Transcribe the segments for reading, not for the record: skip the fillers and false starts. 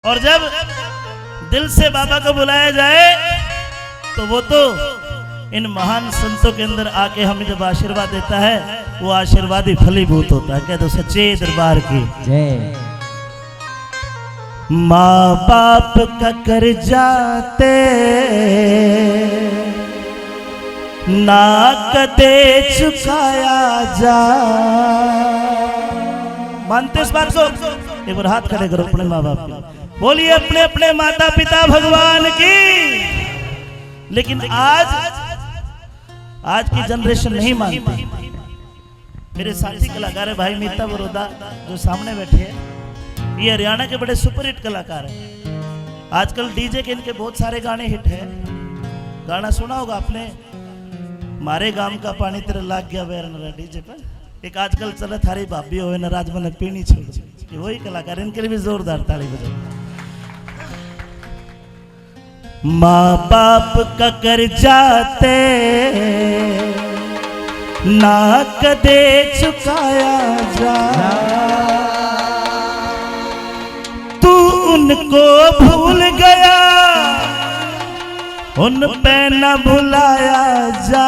और जब दिल से बाबा को बुलाया जाए तो वो तो इन महान संतों के अंदर आके हमें जब आशीर्वाद देता है वो आशीर्वाद ही फलीभूत होता है। कह दो सच्चे दरबार की जय। माँ बाप का कर जाते ना कदे चुकाया जा। मानते इस बात को? एक बार हाथ खड़े करो अपने माँ बाप के, बोलिए अपने अपने माता पिता भगवान की। लेकिन आज की जनरेशन नहीं मानती। मेरे साथी कलाकार है भाई मीता बरोदा जो सामने बैठे हैं, ये हरियाणा के बड़े सुपरहिट कलाकार हैं। आजकल डीजे के इनके बहुत सारे गाने हिट हैं। गाना सुना होगा आपने, मारे गांव का पानी तेरे लाग गया वैर न डीजे पर। एक आजकल चले थारी भाभी हो नाराज मन पीनी छोड़, ये वही कलाकार, इनके लिए भी जोरदार ताली बजाओ। माँ बाप का कर जाते ना कदे चुकाया जा। तू उनको भूल गया उन पे न भुलाया जा।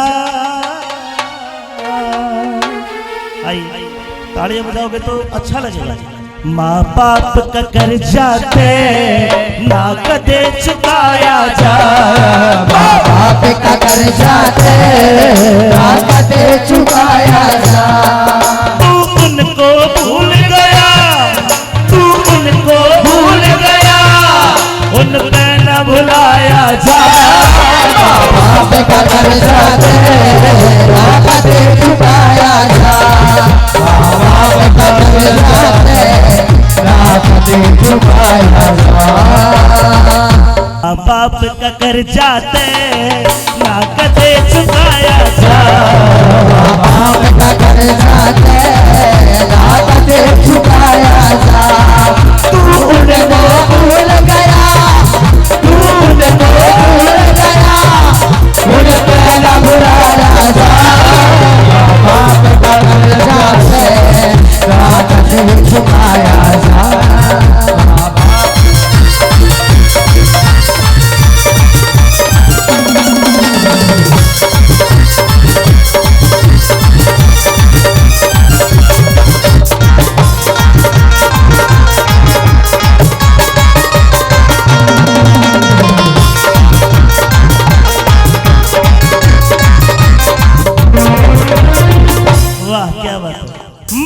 आई तालियां बजाओगे तो अच्छा लगेगा। माँ बाप का कर जाते ना कदे चुकाया जा। माँ बाप का कर जाते ना कदे चुकाया जा। तू उनको भूल गया, तू उनको भूल गया उन पे न भुलाया जा। माँ बाप का कर जाते ना कदे चुकाया जा। माँ बाप का कर जाते ना कदे चुकाया जा। माँ बाप का कर जाते ना कदे चुकाया जा। माँ बाप का कर जाते ना कदे चुकाया जा। तू उनको भूल गया, तू उनको भूल गया उन पे न भुलाया जा। माँ बाप का कर जाते ना कदे चुकाया जा।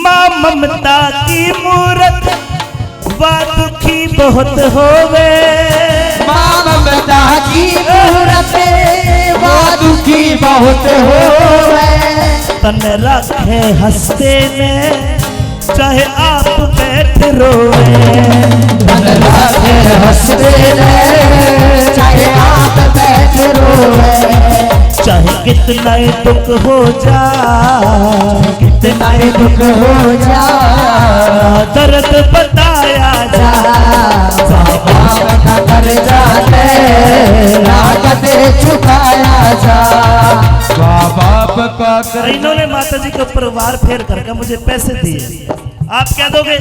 माँ ममता की मूरत वा दुखी बहुत होवे। माँ ममता की मूरत वा दुखी बहुत होवे। तन रखे हंसते में चाहे आप बैठ रोवे। तन रखे हंसते में चाहे आप बैठ रोवे। चाहे कितना ही दुख हो जा, कितना ही दुख हो जा, दर्द बताया जा। बाप का कर जाते ना कदे चुकाया जा। बाप का कर। इन्होंने माता जी के ऊपर वार फेर करके मुझे पैसे दिए, आप क्या दोगे?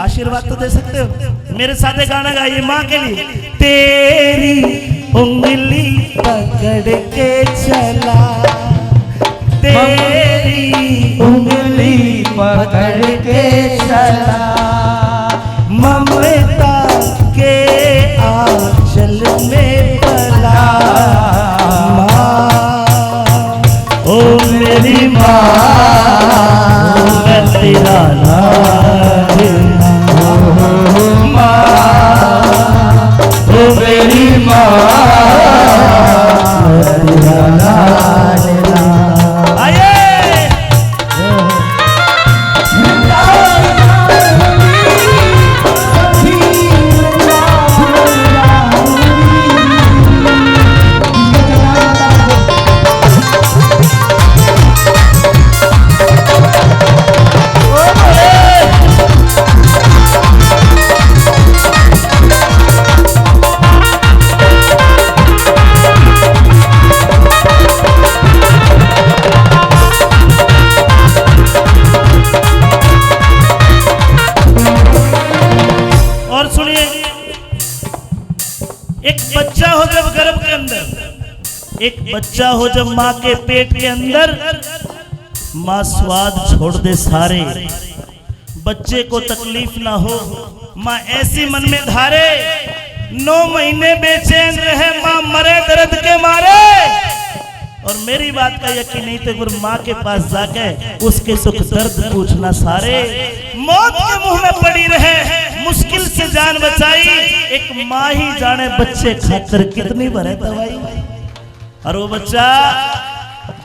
आशीर्वाद तो दे सकते हो। मेरे साथ गाना गाइए माँ के लिए। तेरी उंगली पकड़ के चला, तेरी उंगली पकड़ के चला। ममता के आंचल में पला। माँ ओ मेरी माँ मैं तेरा लाडला। माँ ओ मेरी माँ मैं तेरा लाडला। आइए एक बच्चा हो जब गर्भ के अंदर, एक बच्चा हो जब माँ के पेट के अंदर, माँ स्वाद छोड़ दे सारे, बच्चे को तकलीफ ना हो, माँ ऐसी मन में धारे, 9 महीने बेचैन रहे माँ मरे दर्द के मारे। और मेरी बात का यकीन नहीं तो एक बार माँ के पास जाके उसके सुख दर्द पूछना सारे। मौत के मुंह में पड़ी रहे, मुश्किल से जान बचाई, एक माँ ही जाने बच्चे खातर कितनी भरे दवाई। और वो बच्चा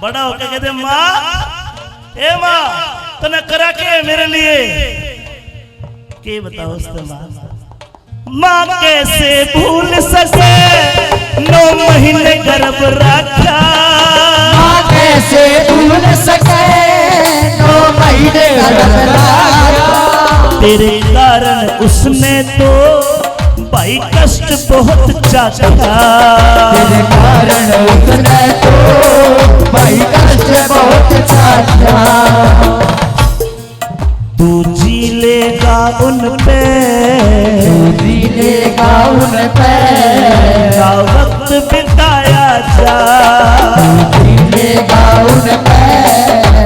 बड़ा होकर कहते माँ, ए माँ तूने करा के मेरे लिए के बताओ उसने माँ कैसे भूल सके 9 महीने गर्भ रखा, माँ कैसे भूल सके 9 महीने गर्भ रखा। तेरे कारण उसने तो भाई कष्ट बहुत चाचा, तेरे कारण उसने तो भाई कष्ट बहुत चाचा। तू जी लेगा उन पे, तू जी लेगा उन पे, ना वक्त बिताया जा, तू जी लेगा उन पे,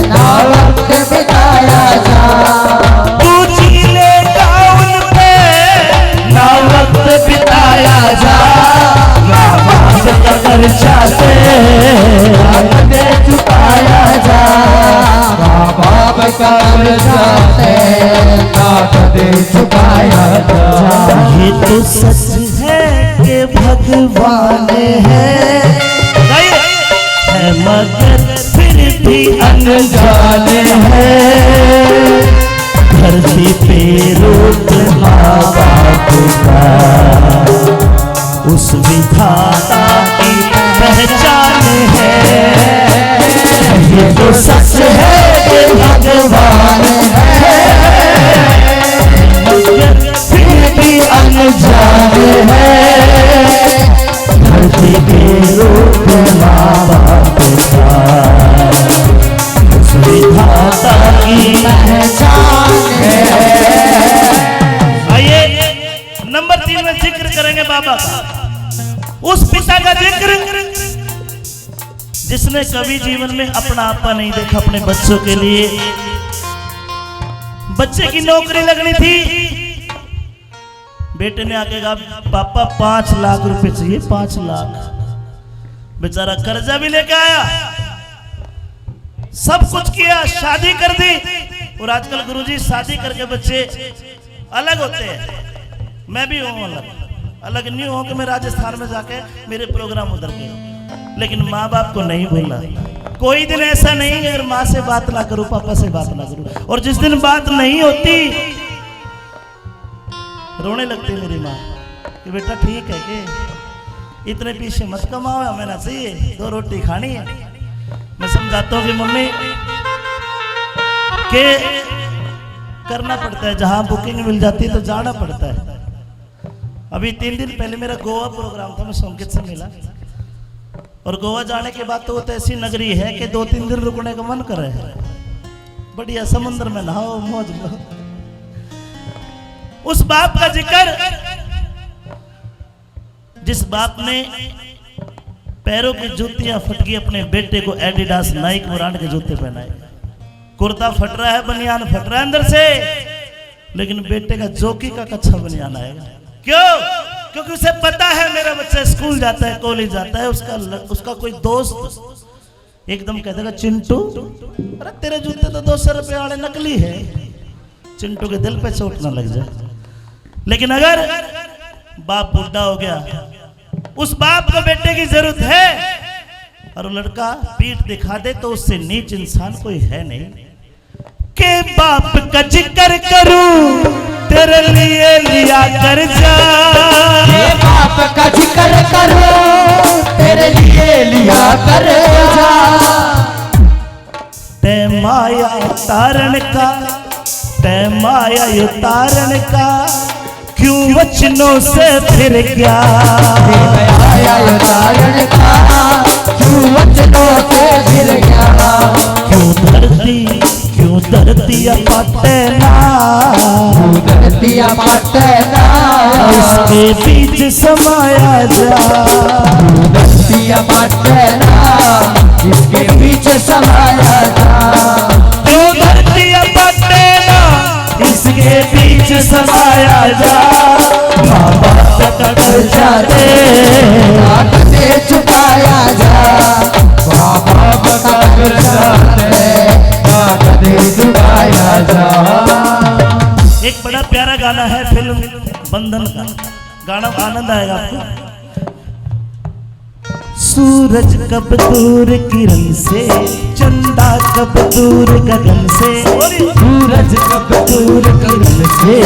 ना वक्त बिताया जा। तू जी लेगा उन पे, ना वक्त बिताया जा, माँ बाप का कर्जा दे चुकाया जा, माँ बाप का कर्जा दे चुकाया जा। ये तो सच है कि भगवान है मगर फिर भी अनजान है, धरती पे रोक माँ बाप का उस विधाता की पहचान है। ये तो सच है कि भगवान है फिर भी अनजान है, धरती पे रूप माँ बाप का उस विधाता की पहचान है। आइए नंबर 3 में जिक्र करेंगे बाबा का, उस पिता का जिक्र जिसने कभी जीवन में अपना आपा नहीं देखा अपने बच्चों के लिए। बच्चे की नौकरी लगनी थी, बेटे ने आके कहा पापा 5 लाख रुपए चाहिए, 5 लाख। बेचारा कर्जा भी लेके आया, सब कुछ किया, शादी कर दी। और आजकल गुरुजी शादी करके बच्चे अलग होते हैं, मैं भी हूँ अलग नहीं हूँ कि मैं राजस्थान में जाके मेरे प्रोग्राम उधर के, लेकिन माँ बाप को नहीं भूलना। कोई दिन ऐसा नहीं है अगर माँ से बात ना करूं, पापा से बात ना करूं, और जिस दिन बात नहीं होती रोने लगती मेरी माँ कि बेटा ठीक है कि इतने पीछे मत कमाओ, हमें ना चाहिए, 2 रोटी खानी है। मैं समझाता हूँ कि मम्मी के करना पड़ता है, जहां बुकिंग मिल जाती है तो जाना पड़ता है। अभी 3 दिन पहले मेरा गोवा प्रोग्राम था, मैं संकेत से मिला, और गोवा जाने के बाद तो वो तो ऐसी नगरी है कि 2-3 दिन रुकने का मन करे, बढ़िया समुद्र में नहाओ, मौज लो। उस बाप का जिक्र जिस बाप ने पैरों की जूतियां फटकी अपने बेटे को एडिडास नाइक ब्रांड के जूते पहनाए, कुर्ता फट रहा है, बनियान फट रहा है अंदर से, लेकिन बेटे का जोकी का कच्छा बनियान आएगा। क्यों? क्योंकि उसे पता है मेरा बच्चा स्कूल जाता है, कॉलेज जाता है, उसका कोई दोस्त एकदम कह देगा चिंटू अरे तेरे जूते तो 200 रुपए वाले नकली है, चिंटू के दिल पे चोट ना लग जाए। लेकिन अगर बाप बुढ़ा हो गया, उस बाप को बेटे की जरूरत है, और वो लड़का पीठ दिखा दे तो उससे नीच इंसान कोई है नहीं। के बाप का जिक्र करूं तेरे लिए लिया कर जा, के बाप का जिक्र करूं तेरे लिए लिया कर जा। ते माया उतारण का, ते माया उतारण का, क्यों वचनों से फिर गया, माया उतारण का, क्यों वचनों से फिर गया। क्यों धरती पाटे ना, धरती पाटे ना, उसके बीच बीच समाया जा। धरतिया पटना जिसके बीच समाया जा। तू धरतिया पटना इसके बीच समाया जा। माँ बाप का कर्जा दे दे चुकाया जा। माँ बाप का कर्जा दे चुकाया जा। एक बड़ा प्यारा गाना है फिल्म बंधन का, गाना आनंद आएगा आपको। सूरज कब दूर किरण से, चंदा कब दूर गगन से। सूरज कब दूर किरण से,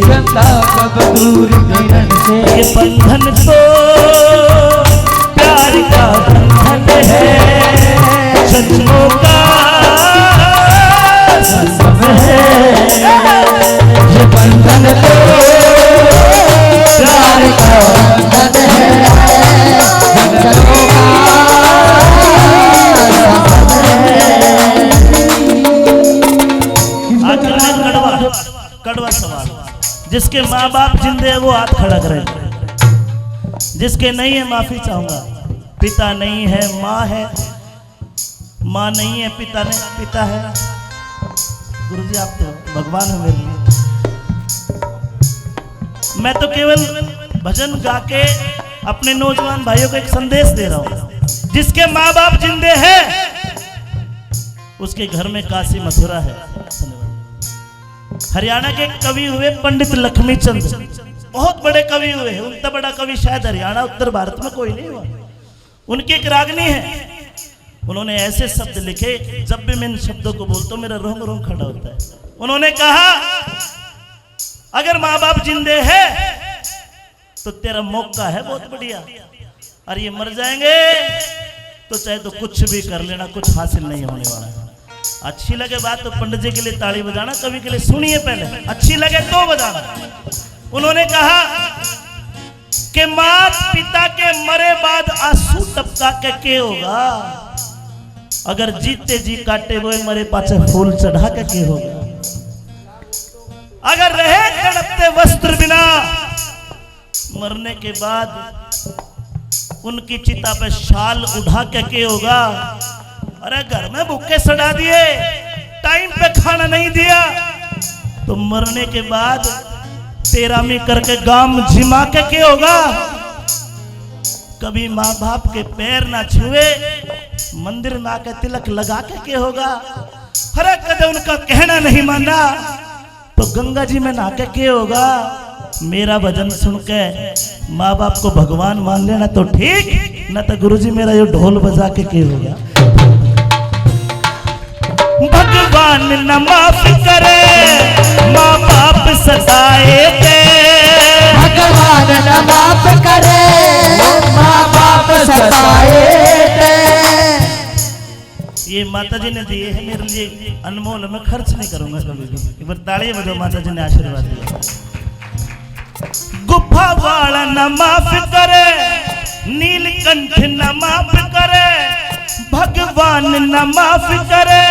चंदा कब दूर किरण से। ये बंधन तो प्यार का बंधन है, जन्मों का संगम है। ये बंधन तो प्यार का बंधन है, जन्मों का कड़वा सवाल। जिसके माँ बाप जिंदे है वो हाथ खड़ा करे, जिसके नहीं है माफी चाहूंगा। पिता नहीं है माँ है, माँ नहीं है पिता है। गुरुजी आप तो भगवान हो मेरे लिए। मैं तो केवल भजन गा के अपने नौजवान भाइयों को एक संदेश दे रहा हूं। जिसके माँ बाप जिंदे हैं उसके घर में काशी मथुरा है। हरियाणा के कवि हुए पंडित लक्ष्मी चंद, बहुत बड़े कवि हुए। उनका बड़ा कवि शायद हरियाणा उत्तर भारत में कोई नहीं हुआ। उनकी एक रागनी है, उन्होंने ऐसे शब्द लिखे, जब भी मैं इन शब्दों को बोलता हूं मेरा रोंग रोंग खड़ा होता है। उन्होंने कहा अगर माँ बाप जिंदे हैं तो तेरा मौका है बहुत बढ़िया, और ये मर जाएंगे तो चाहे तो कुछ भी कर लेना, कुछ हासिल नहीं होने वाला है। अच्छी लगे बात तो पंडित जी के लिए ताली बजाना, कवि के लिए सुनिए पहले, अच्छी लगे तो बजाना। उन्होंने कहा कि माँ पिता के मरे बाद आंसू टपका के होगा, अगर जीते जी काटे हुए मरे पाछे फूल चढ़ा के होगा। अगर रहे तड़पते वस्त्र बिना, मरने के बाद उनकी चिता पे शाल उठा के होगा। अरे घर में भूखे सड़ा दिए, टाइम पे खाना नहीं दिया, तो मरने के बाद तेरामी करके गाम जिमा के होगा। कभी माँ बाप के पैर ना छुए, मंदिर में आके तिलक लगा के होगा। फर्क कदे उनका कहना नहीं माना तो गंगा जी में नहा के होगा। मेरा भजन सुन के माँ बाप को भगवान मान लेना तो ठीक, न तो गुरुजी मेरा ये ढोल बजा के होगा। भगवान न माफ करे माँ बाप सताए थे। भगवान न माफ करे माँ बाप सताए थे। ये माता जी ने दिए है मेरे लिए अनमोल, मैं खर्च नहीं करूंगा कभी भी। एक बार ताली बजाओ, माता जी ने आशीर्वाद दिया। गुफा वाला न माफ करे, नीलकंठ न माफ करे, भगवान न माफ करे,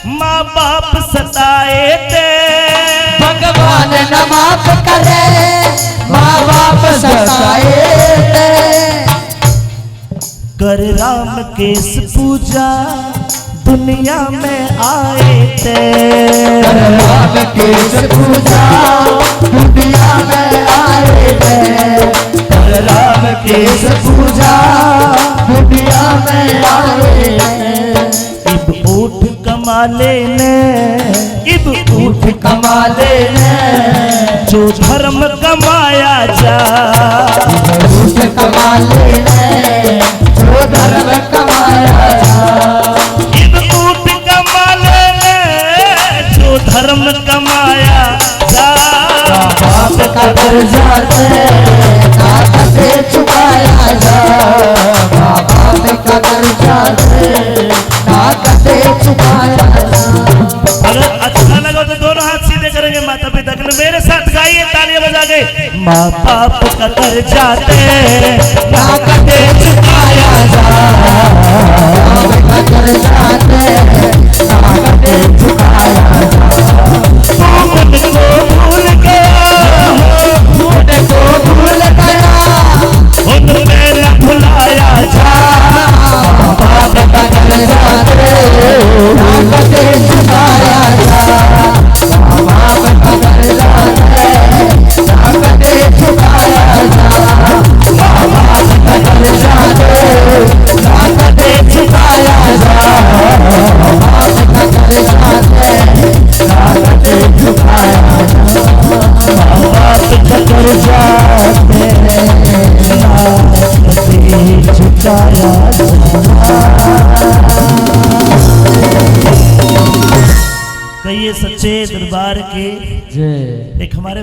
माँ बाप सताए थे। भगवान न माफ करे माँ बाप सताए थे। कर राम केस पूजा दुनिया में आए थे। कर राम केस पूजा दुनिया में आए थे। कर राम केस पूजा दुनिया में आए थे। इब ऊठ कमाले ने, इब ऊठ कमाले ने, जो धर्म कमाया जा। ऊठ कमाले ने, जो धर्म कमाया जा। इब ऊठ कमाले ने, जो धर्म कमाया जा। बाप का कर्जा दे चुकाया जा। बाप का कर्जा दे चुकाया जा। अगर अच्छा लगा तो दोनों हाथ सीधे करेंगे माता पिता के लिए। मेरे साथ गाइए तालियां बजा के। माँ बाप का कर्जा दे चुकाया जा। बाप का कर्जा दे चुकाया जा। मुझको भूल गया, मुझको भूल गया, सच्चे दरबार के। जय। एक हमारे